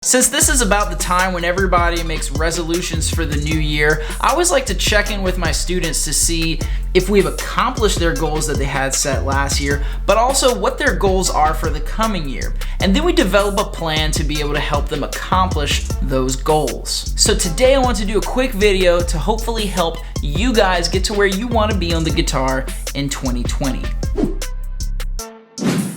Since this is about the time when everybody makes resolutions for the new year, I always like to check in with my students to see if we've accomplished their goals that they had set last year, but also what their goals are for the coming year. And then we develop a plan to be able to help them accomplish those goals. So today I want to do a quick video to hopefully help you guys get to where you want to be on the guitar in 2020.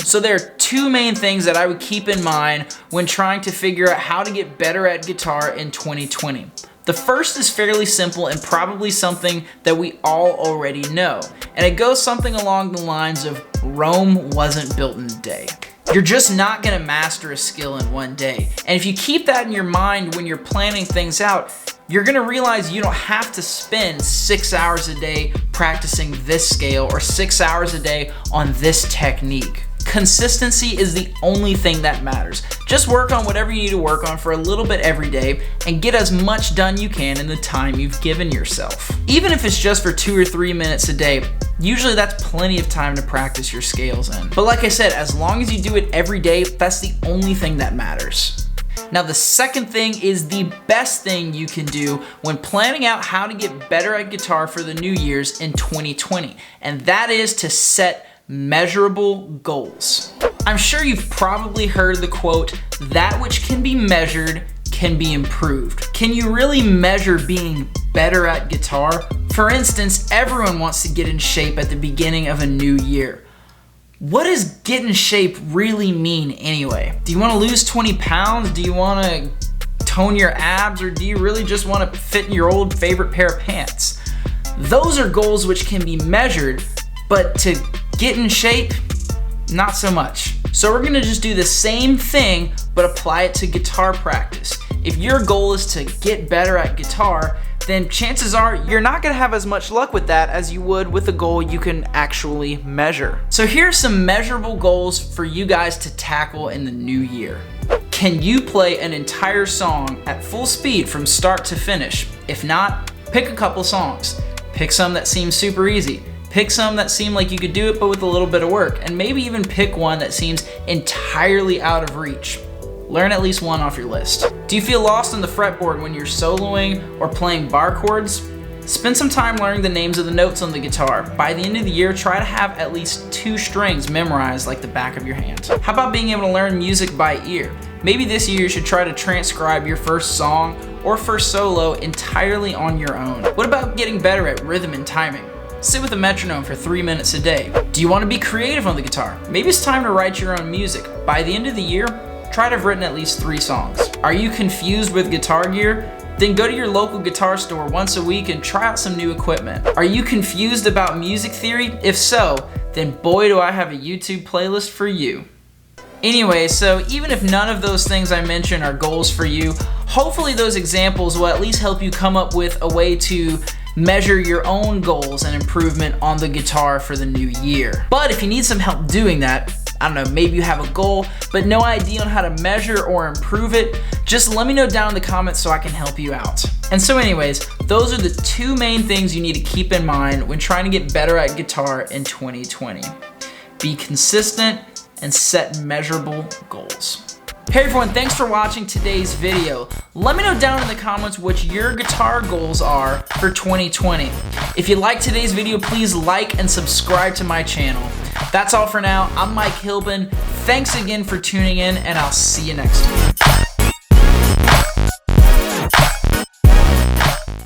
So there are two main things that I would keep in mind when trying to figure out how to get better at guitar in 2020. The first is fairly simple and probably something that we all already know. And it goes something along the lines of Rome wasn't built in a day. You're just not gonna master a skill in one day. And if you keep that in your mind when you're planning things out, you're gonna realize you don't have to spend 6 hours a day practicing this scale or 6 hours a day on this technique. Consistency is the only thing that matters. Just work on whatever you need to work on for a little bit every day and get as much done you can in the time you've given yourself. Even if it's just for 2 or 3 minutes a day, usually that's plenty of time to practice your scales in. But like I said, as long as you do it every day, that's the only thing that matters. Now the second thing is the best thing you can do when planning out how to get better at guitar for the New Year's in 2020, and that is to set measurable goals. I'm sure you've probably heard the quote, "That which can be measured can be improved." Can you really measure being better at guitar? For instance, everyone wants to get in shape at the beginning of a new year. What does get in shape really mean anyway? Do you want to lose 20 pounds? Do you want to tone your abs? Or do you really just want to fit in your old favorite pair of pants? Those are goals which can be measured, but to get in shape, not so much. So we're gonna just do the same thing, but apply it to guitar practice. If your goal is to get better at guitar, then chances are you're not gonna have as much luck with that as you would with a goal you can actually measure. So here's some measurable goals for you guys to tackle in the new year. Can you play an entire song at full speed from start to finish? If not, pick a couple songs. Pick some that seem super easy. Pick some that seem like you could do it but with a little bit of work, and maybe even pick one that seems entirely out of reach. Learn at least one off your list. Do you feel lost on the fretboard when you're soloing or playing bar chords? Spend some time learning the names of the notes on the guitar. By the end of the year, try to have at least 2 strings memorized like the back of your hand. How about being able to learn music by ear? Maybe this year you should try to transcribe your first song or first solo entirely on your own. What about getting better at rhythm and timing? Sit with a metronome for 3 minutes a day. Do you want to be creative on the guitar? Maybe it's time to write your own music. By the end of the year, try to have written at least 3 songs. Are you confused with guitar gear? Then go to your local guitar store once a week and try out some new equipment. Are you confused about music theory? If so, then boy do I have a YouTube playlist for you. Anyway, so even if none of those things I mentioned are goals for you, hopefully those examples will at least help you come up with a way to measure your own goals and improvement on the guitar for the new year. But if you need some help doing that, I don't know, maybe you have a goal but no idea on how to measure or improve it, just let me know down in the comments so I can help you out. And so anyways, those are the 2 main things you need to keep in mind when trying to get better at guitar in 2020. Be consistent and set measurable goals. Hey everyone, thanks for watching today's video. Let me know down in the comments what your guitar goals are for 2020. If you liked today's video, please like and subscribe to my channel. That's all for now. I'm Hilbun. Thanks again for tuning in, and I'll see you next time.